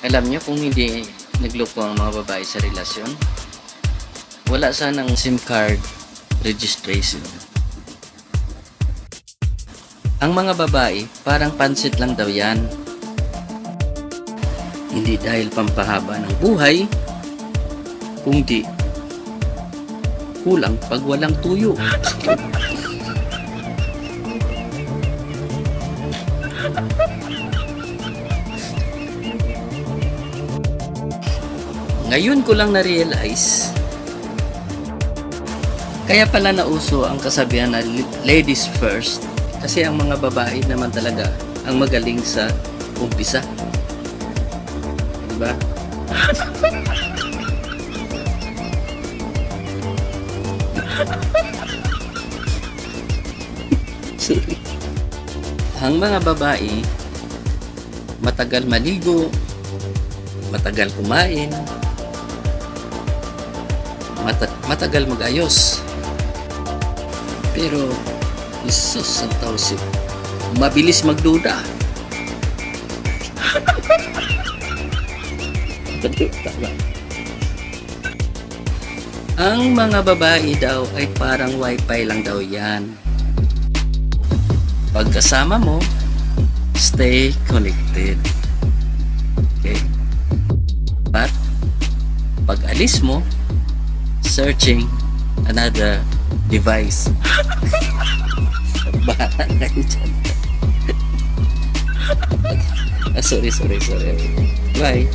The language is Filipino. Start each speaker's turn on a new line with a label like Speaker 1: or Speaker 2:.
Speaker 1: Alam niyo kung hindi nagloko ang mga babae sa relasyon, wala sanang SIM card registration. Ang mga babae, parang pansit lang daw yan. Hindi dahil pampahaba ng buhay, kundi kulang pag walang tuyo. Ngayon ko lang na-realize, kaya pala nauso ang kasabihan na ladies first, kasi ang mga babae naman talaga ang magaling sa umpisa. Diba? Sorry. Ang mga babae matagal maligo, matagal kumain, matagal mag-ayos. Pero Jesus ang tausip, mabilis magduda. Tama. Ang mga babae daw ay parang wifi lang daw yan. Pagkasama mo, stay connected. Okay? But pag alis mo, searching another device. Bahala kayo dyan. Sorry. Bye.